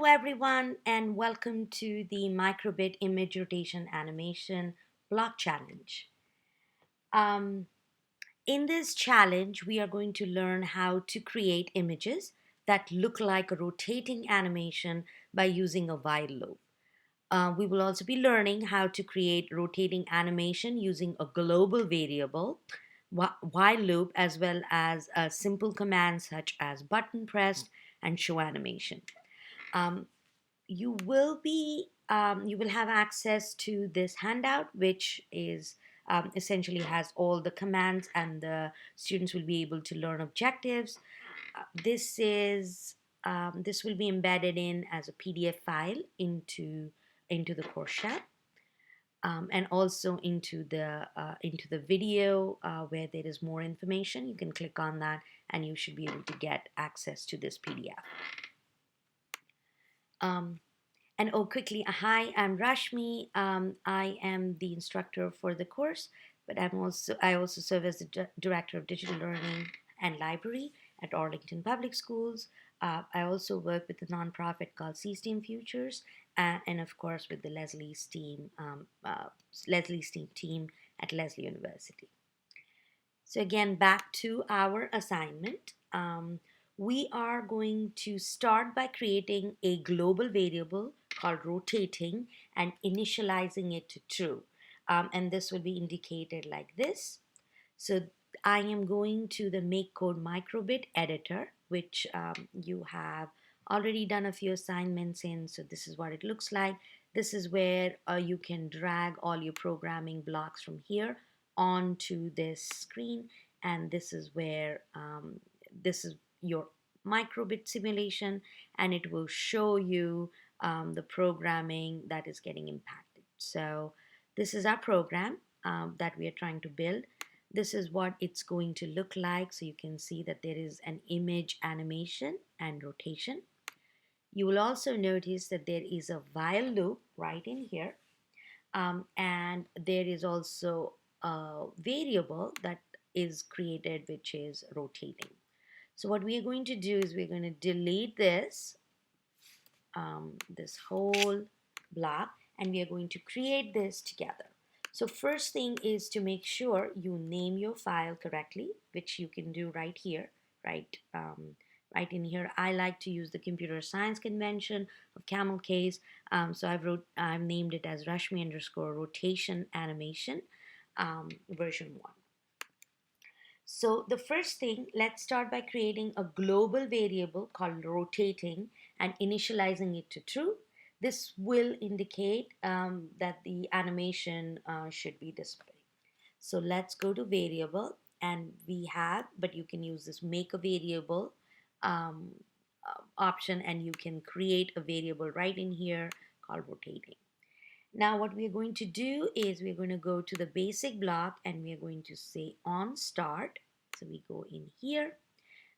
Hello everyone and welcome to the Microbit Image Rotation Animation Block Challenge. Um, in this challenge, we are going to learn how to create images that look like a rotating animation by using a while loop. We will also be learning how to create rotating animation using a global variable, while loop, as well as a simple commands such as button pressed and show animation. Um, you will have access to this handout, which is essentially has all the commands, and the students will be able to learn objectives. This will be embedded in as a PDF file into the course shell, and also into the video where there is more information. You can click on that, and you should be able to get access to this PDF. Um, And oh, quickly, hi, I'm Rashmi. I am the instructor for the course, but I also serve as the director of digital learning and library at Arlington Public Schools. I also work with a nonprofit called C-STEAM Futures, and of course with the Leslie STEAM team at Leslie University. So again, back to our assignment. We are going to start by creating a global variable called rotating and initializing it to true. And this will be indicated like this. So I am going to the Make Code Microbit editor, which you have already done a few assignments in. So this is what it looks like. This is where you can drag all your programming blocks from here onto this screen. And this is where this is your microbit simulation, and it will show you the programming that is getting impacted. So this is our program that we are trying to build. This is what it's going to look like. So you can see that there is an image animation and rotation. You will also notice that there is a while loop right in here. And there is also a variable that is created, which is rotating. So what we are going to do is we're going to delete this whole block, and we are going to create this together. So first thing is to make sure you name your file correctly, which you can do right here, right, right in here. I like to use the computer science convention of camel case, so I've named it as Rashmi underscore rotation animation version 1. So the first thing, let's start by creating a global variable called rotating and initializing it to true. This will indicate that the animation should be displayed. So let's go to variable, and but you can use this make a variable um, option, and you can create a variable right in here called rotating. Now what we're going to do is we're going to go to the basic block, and we're going to say on start. So we go in here,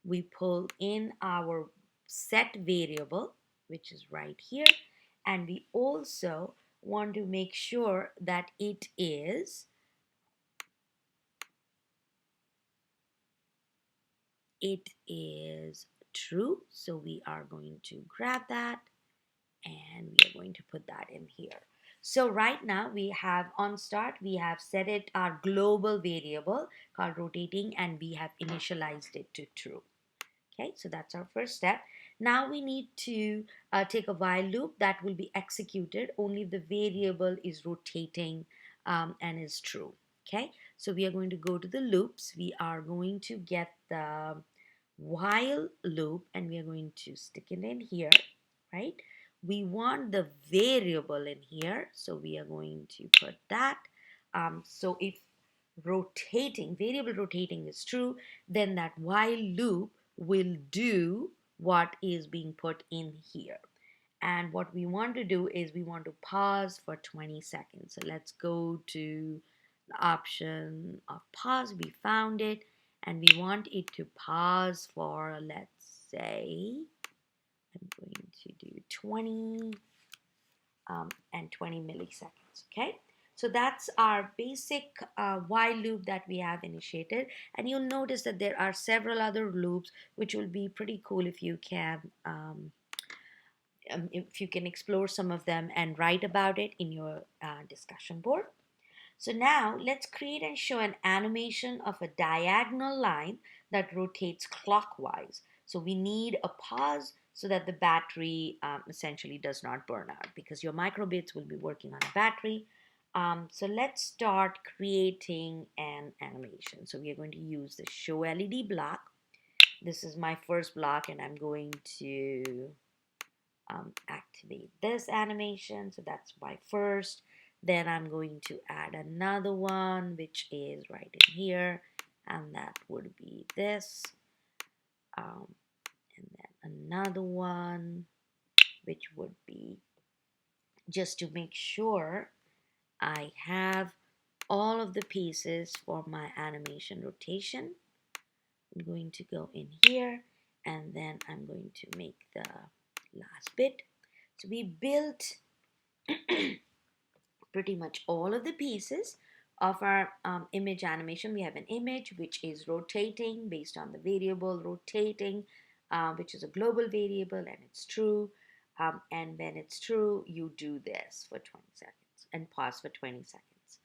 we pull in our set variable, which is right here, and we also want to make sure that it is true. So we are going to grab that, and we are going to put that in here. So right now we have on start, we have set it our global variable called rotating, and we have initialized it to true. Okay, so that's our first step. Now we need to take a while loop that will be executed only if the variable is rotating and is true. Okay, so we are going to go to the loops. We are going to get the while loop, and we are going to stick it in here, right? We want the variable in here, so we are going to put that. So if variable rotating is true, then that while loop will do what is being put in here. And what we want to do is we want to pause for 20 seconds. So let's go to the option of pause. We found it, and we want it to pause for, let's say, I'm going to do 20 and 20 milliseconds. Okay, so that's our basic while loop that we have initiated, and you'll notice that there are several other loops which will be pretty cool if you can if you can explore some of them and write about it in your discussion board. So now let's create and show an animation of a diagonal line that rotates clockwise. So we need a pause so that the battery essentially does not burn out, because your microbits will be working on a battery. So let's start creating an animation. So we are going to use the show LED block. This is my first block, and I'm going to activate this animation. So that's my first. Then I'm going to add another one, which is right in here, and that would be this. And then another one, which would be, just to make sure I have all of the pieces for my animation rotation. I'm going to go in here, and then I'm going to make the last bit. So we built pretty much all of the pieces of our image animation. We have an image which is rotating based on the variable rotating, which is a global variable, and it's true. And when it's true, you do this for 20 seconds and pause for 20 seconds.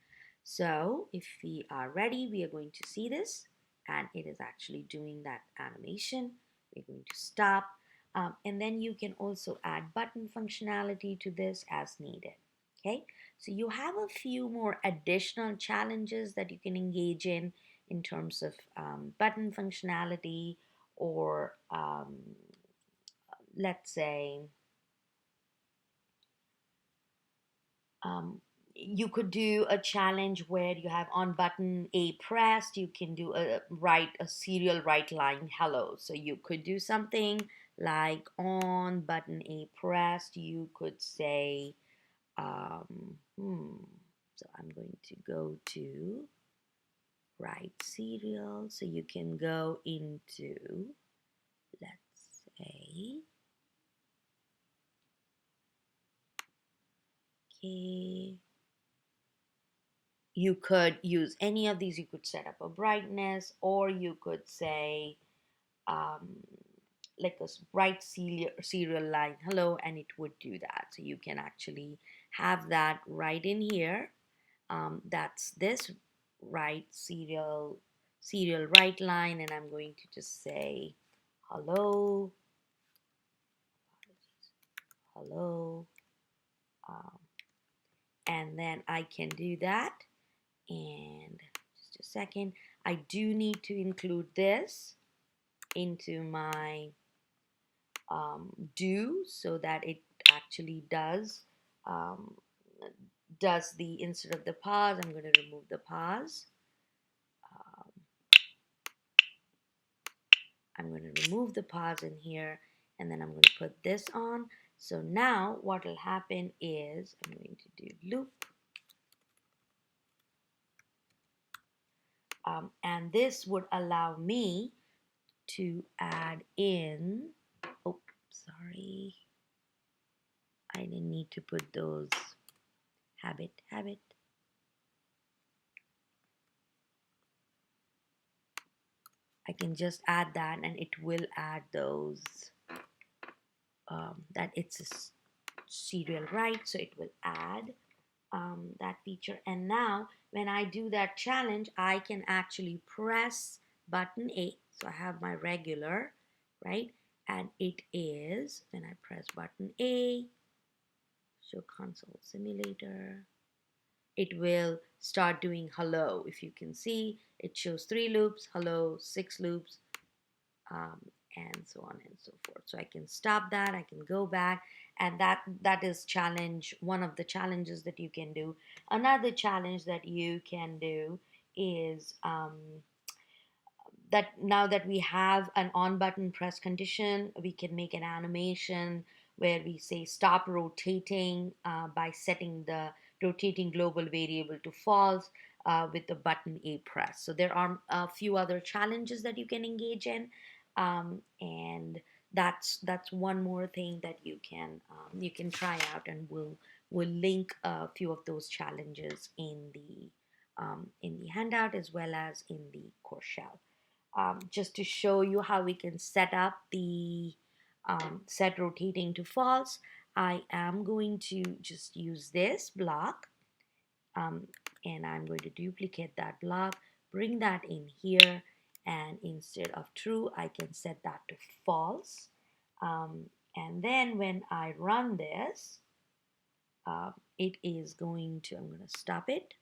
So if we are ready, we are going to see this, and it is actually doing that animation. We're going to stop. And then you can also add button functionality to this as needed. Okay, so you have a few more additional challenges that you can engage in terms of button functionality, or let's say um, you could do a challenge where you have on button A pressed, you can do a serial write line hello. So you could do something like on button A pressed, you could say, so I'm going to go to write serial. So you can go into, let's say, okay, you could use any of these. You could set up a brightness, or you could say um, like a bright serial line hello, and it would do that. So you can actually have that right in here. That's this right serial right line, and I'm going to just say hello, hello, um, and then I can do that. And just a second, I do need to include this into my do, so that it actually um, does the, instead of the pause, I'm going to remove the pause. um, I'm going to remove the pause in here, and then I'm going to put this on. So now what will happen is I'm going to do loop, and this would allow me to add in, oh, sorry, I didn't need to put those, habit. I can just add that, and it will add those, that it's a serial write, so it will add that feature. And now when I do that challenge, I can actually press button A. So I have my regular, right? And it is, when I press button A, show console simulator, it will start doing hello. If you can see, it shows 3 loops, hello, 6 loops, um, and so on and so forth. So I can stop that, I can go back, and that is challenge, one of the challenges that you can do. Another challenge that you can do is that now that we have an on button press condition, we can make an animation where we say stop rotating by setting the rotating global variable to false with the button A press. So there are a few other challenges that you can engage in, and that's one more thing that you can try out, and we'll link a few of those challenges in the handout as well as in the course shell, just to show you how we can set up set rotating to false, I am going to just use this block, um, and I'm going to duplicate that block, bring that in here, and instead of true, I can set that to false. And then when I run this, it is going to, I'm going to stop it.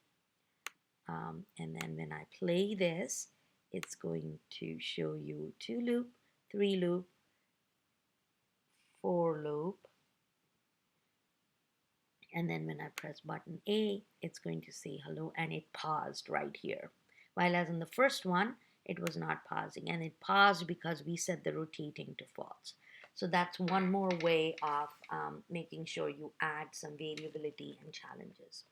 And then when I play this, it's going to show you 2 loop, 3 loop, 4 loop, and then when I press button A, it's going to say hello, and it paused right here. While as in the first one, it was not pausing, and it paused because we set the rotating to false. So that's one more way of making sure you add some variability and challenges.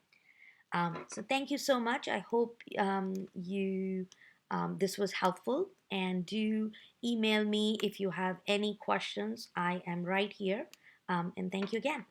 So thank you so much. I hope this was helpful, and do email me if you have any questions. I am right here, and thank you again.